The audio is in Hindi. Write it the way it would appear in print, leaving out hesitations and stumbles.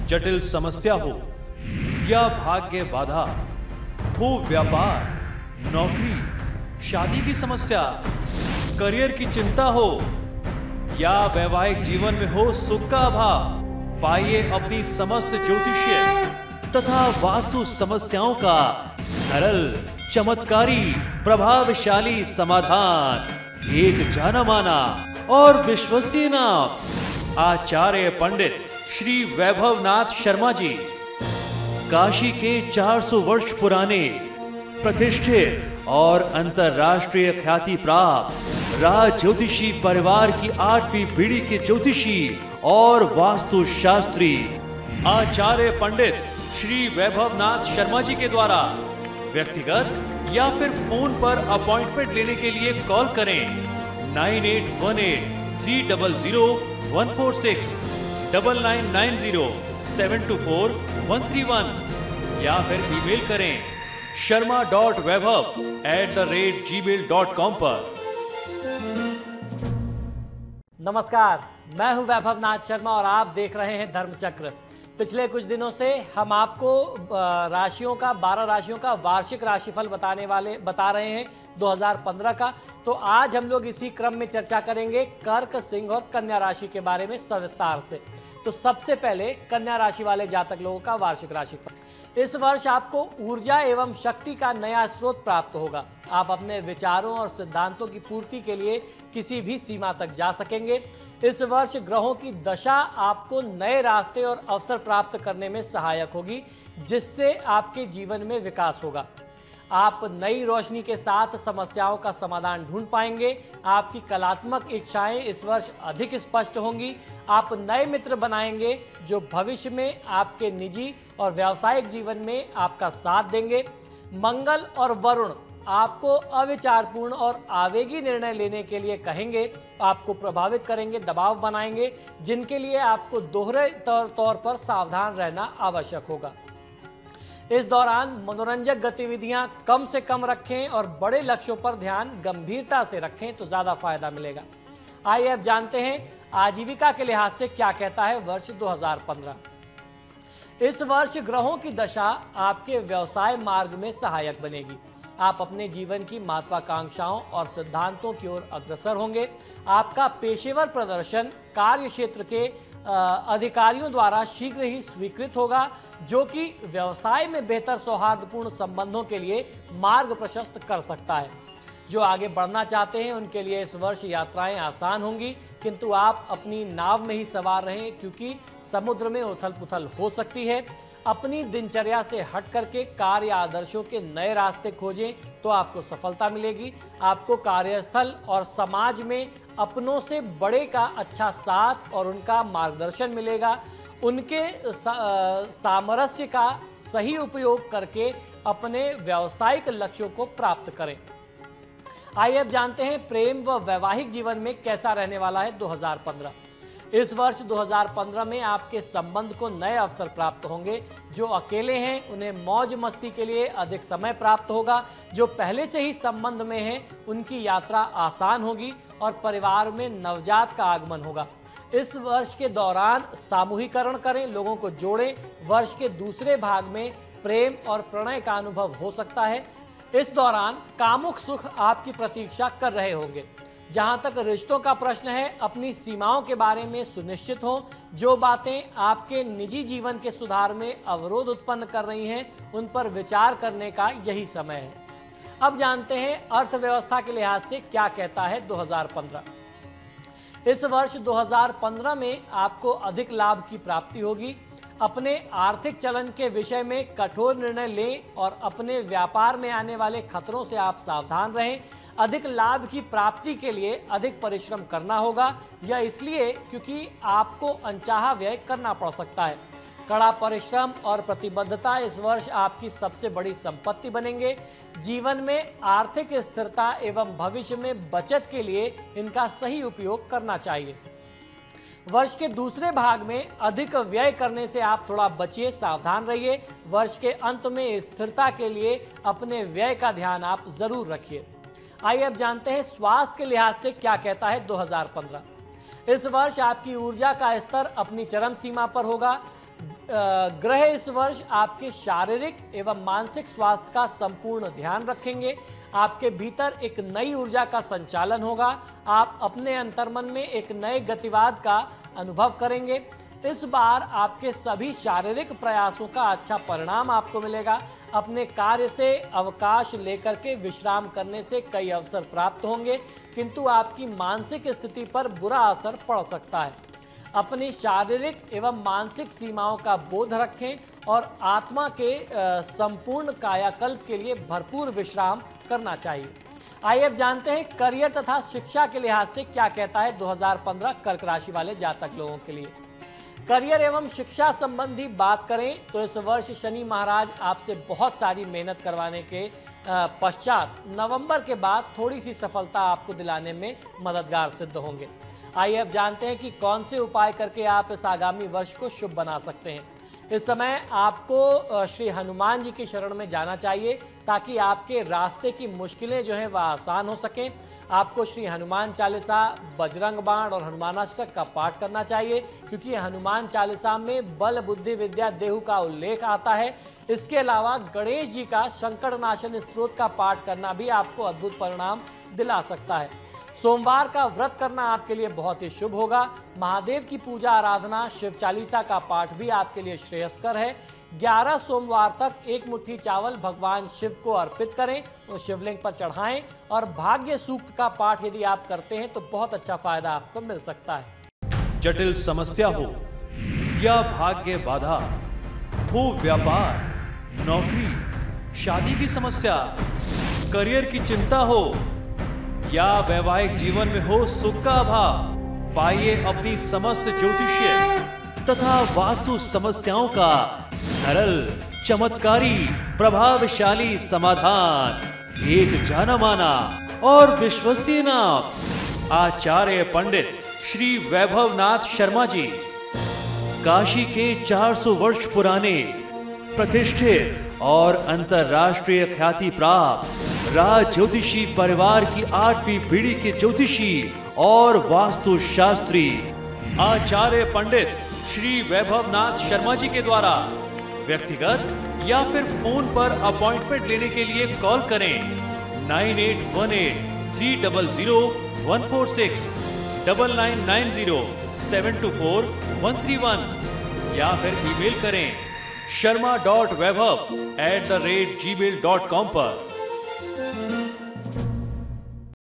जटिल समस्या हो या भाग्य बाधा हो, व्यापार, नौकरी, शादी की समस्या, करियर की चिंता हो या वैवाहिक जीवन में हो सुख का अभाव, पाइए अपनी समस्त ज्योतिषीय तथा वास्तु समस्याओं का सरल, चमत्कारी, प्रभावशाली समाधान। एक जाना माना और विश्वसनीय नाम, आचार्य पंडित श्री वैभवनाथ शर्मा जी, काशी के 400 वर्ष पुराने प्रतिष्ठित और अंतरराष्ट्रीय ख्याति प्राप्त राज ज्योतिषी परिवार की 8वीं पीढ़ी के ज्योतिषी और वास्तु शास्त्री आचार्य पंडित श्री वैभवनाथ शर्मा जी के द्वारा व्यक्तिगत या फिर फोन पर अपॉइंटमेंट लेने के लिए कॉल करें 9818300146, 9990724131 या फिर ईमेल करें sharma.vaibhav@gmail.com पर। नमस्कार, मैं हूं वैभवनाथ शर्मा और आप देख रहे हैं धर्मचक्र। पिछले कुछ दिनों से हम आपको राशियों का 12 राशियों का वार्षिक राशिफल बता रहे हैं 2015 का। तो आज हम लोग इसी क्रम में चर्चा करेंगे कर्क, सिंह और कन्या राशि के बारे में सविस्तार से। तो सबसे पहले कन्या राशि वाले जातक लोगों का वार्षिक राशिफल। इस वर्ष आपको ऊर्जा एवं शक्ति का नया स्रोत प्राप्त होगा। आप अपने विचारों और सिद्धांतों की पूर्ति के लिए किसी भी सीमा तक जा सकेंगे। इस वर्ष ग्रहों की दशा आपको नए रास्ते और अवसर प्राप्त करने में सहायक होगी, जिससे आपके जीवन में विकास होगा। आप नई रोशनी के साथ समस्याओं का समाधान ढूंढ पाएंगे। आपकी कलात्मक इच्छाएं इस वर्ष अधिक स्पष्ट होंगी। आप नए मित्र बनाएंगे जो भविष्य में आपके निजी और व्यावसायिक जीवन में आपका साथ देंगे। मंगल और वरुण आपको अविचारपूर्ण और आवेगी निर्णय लेने के लिए कहेंगे, आपको प्रभावित करेंगे, दबाव बनाएंगे, जिनके लिए आपको दोहरे तौर पर सावधान रहना आवश्यक होगा। इस दौरान मनोरंजक गतिविधियां कम से कम रखें और बड़े लक्ष्यों पर ध्यान गंभीरता से रखें तो ज्यादा फायदा मिलेगा। आइए अब जानते हैं आजीविका के लिहाज से क्या कहता है वर्ष 2015। इस वर्ष ग्रहों की दशा आपके व्यवसाय मार्ग में सहायक बनेगी। आप अपने जीवन की महत्वाकांक्षाओं और सिद्धांतों की ओर अग्रसर होंगे। आपका पेशेवर प्रदर्शन कार्य क्षेत्र के अधिकारियों द्वारा शीघ्र ही स्वीकृत होगा, जो कि व्यवसाय में बेहतर सौहार्दपूर्ण संबंधों के लिए मार्ग प्रशस्त कर सकता है। जो आगे बढ़ना चाहते हैं उनके लिए इस वर्ष यात्राएं आसान होंगी, किंतु आप अपनी नाव में ही सवार रहें, क्योंकि समुद्र में उथल पुथल हो सकती है। अपनी दिनचर्या से हट करके कार्य आदर्शों के नए रास्ते खोजें तो आपको सफलता मिलेगी। आपको कार्यस्थल और समाज में अपनों से बड़े का अच्छा साथ और उनका मार्गदर्शन मिलेगा। उनके सामरस्य का सही उपयोग करके अपने व्यावसायिक लक्ष्यों को प्राप्त करें। आइए अब जानते हैं प्रेम व वैवाहिक जीवन में कैसा रहने वाला है 2015। इस वर्ष 2015 में आपके संबंध को नए अवसर प्राप्त होंगे। जो अकेले हैं उन्हें मौज मस्ती के लिए अधिक समय प्राप्त होगा। जो पहले से ही संबंध में हैं उनकी यात्रा आसान होगी और परिवार में नवजात का आगमन होगा। इस वर्ष के दौरान सामूहिकरण करें, लोगों को जोड़ें। वर्ष के दूसरे भाग में प्रेम और प्रणय का अनुभव हो सकता है। इस दौरान कामुक सुख आपकी प्रतीक्षा कर रहे होंगे। जहां तक रिश्तों का प्रश्न है, अपनी सीमाओं के बारे में सुनिश्चित हों। जो बातें आपके निजी जीवन के सुधार में अवरोध उत्पन्न कर रही हैं, उन पर विचार करने का यही समय है। अब जानते हैं अर्थव्यवस्था के लिहाज से क्या कहता है 2015। इस वर्ष 2015 में आपको अधिक लाभ की प्राप्ति होगी। अपने आर्थिक चलन के विषय में कठोर निर्णय लें और अपने व्यापार में आने वाले खतरों से आप सावधान रहें। अधिक लाभ की प्राप्ति के लिए अधिक परिश्रम करना होगा। यह इसलिए क्योंकि आपको अनचाहा व्यय करना पड़ सकता है। कड़ा परिश्रम और प्रतिबद्धता इस वर्ष आपकी सबसे बड़ी संपत्ति बनेंगे। जीवन में आर्थिक स्थिरता एवं भविष्य में बचत के लिए इनका सही उपयोग करना चाहिए। वर्ष के दूसरे भाग में अधिक व्यय करने से आप थोड़ा बचिए, सावधान रहिए। वर्ष के अंत में स्थिरता के लिए अपने व्यय का ध्यान आप जरूर रखिए। आइए अब जानते हैं स्वास्थ्य के लिहाज से क्या कहता है 2015। इस वर्ष आपकी ऊर्जा का स्तर अपनी चरम सीमा पर होगा। ग्रह इस वर्ष आपके शारीरिक एवं मानसिक स्वास्थ्य का संपूर्ण ध्यान रखेंगे। आपके भीतर एक नई ऊर्जा का संचालन होगा। आप अपने अंतर्मन में एक नए गतिवाद का अनुभव करेंगे। इस बार आपके सभी शारीरिक प्रयासों का अच्छा परिणाम आपको मिलेगा। अपने कार्य से अवकाश लेकर के विश्राम करने से कई अवसर प्राप्त होंगे, किंतु आपकी मानसिक स्थिति पर बुरा असर पड़ सकता है। अपनी शारीरिक एवं मानसिक सीमाओं का बोध रखें और आत्मा के संपूर्ण कायाकल्प के लिए भरपूर विश्राम करना चाहिए। आइए अब जानते हैं करियर तथा शिक्षा के लिहाज से क्या कहता है 2015 कर्क राशि वाले जातक लोगों के लिए। करियर एवं शिक्षा संबंधी बात करें तो इस वर्ष शनि महाराज आपसे बहुत सारी मेहनत करवाने के पश्चात नवंबर के बाद थोड़ी सी सफलता आपको दिलाने में मददगार सिद्ध होंगे। आइए अब जानते हैं कि कौन से उपाय करके आप इस आगामी वर्ष को शुभ बना सकते हैं। इस समय आपको श्री हनुमान जी की शरण में जाना चाहिए ताकि आपके रास्ते की मुश्किलें जो हैं वह आसान हो सकें। आपको श्री हनुमान चालीसा, बजरंग बाण और हनुमानाष्टक का पाठ करना चाहिए, क्योंकि हनुमान चालीसा में बल बुद्धि विद्या देहु का उल्लेख आता है। इसके अलावा गणेश जी का संकट नाशन स्तोत्र का पाठ करना भी आपको अद्भुत परिणाम दिला सकता है। सोमवार का व्रत करना आपके लिए बहुत ही शुभ होगा। महादेव की पूजा आराधना, शिव चालीसा का पाठ भी आपके लिए श्रेयस्कर है। 11 सोमवार तक एक मुट्ठी चावल भगवान शिव को अर्पित करें, तो शिवलिंग पर चढ़ाएं और भाग्य सूक्त का पाठ यदि आप करते हैं तो बहुत अच्छा फायदा आपको मिल सकता है। जटिल समस्या हो या भाग्य बाधा हो, व्यापार, नौकरी, शादी की समस्या, करियर की चिंता हो या वैवाहिक जीवन में हो सुख का अभाव, पाइए अपनी समस्त ज्योतिषीय तथा वास्तु समस्याओं का सरल, चमत्कारी, प्रभावशाली समाधान। एक जाना माना और विश्वसनीय नाम आचार्य पंडित श्री वैभवनाथ शर्मा जी, काशी के 400 वर्ष पुराने प्रतिष्ठित और अंतरराष्ट्रीय ख्याति प्राप्त राज ज्योतिषी परिवार की 8वीं पीढ़ी के ज्योतिषी और वास्तु शास्त्री आचार्य पंडित श्री वैभवनाथ शर्मा जी के द्वारा व्यक्तिगत या फिर फोन पर अपॉइंटमेंट लेने के लिए कॉल करें 9818300146, 9990724131 या फिर ईमेल करें sharma.vaibhav@gmail.com पर।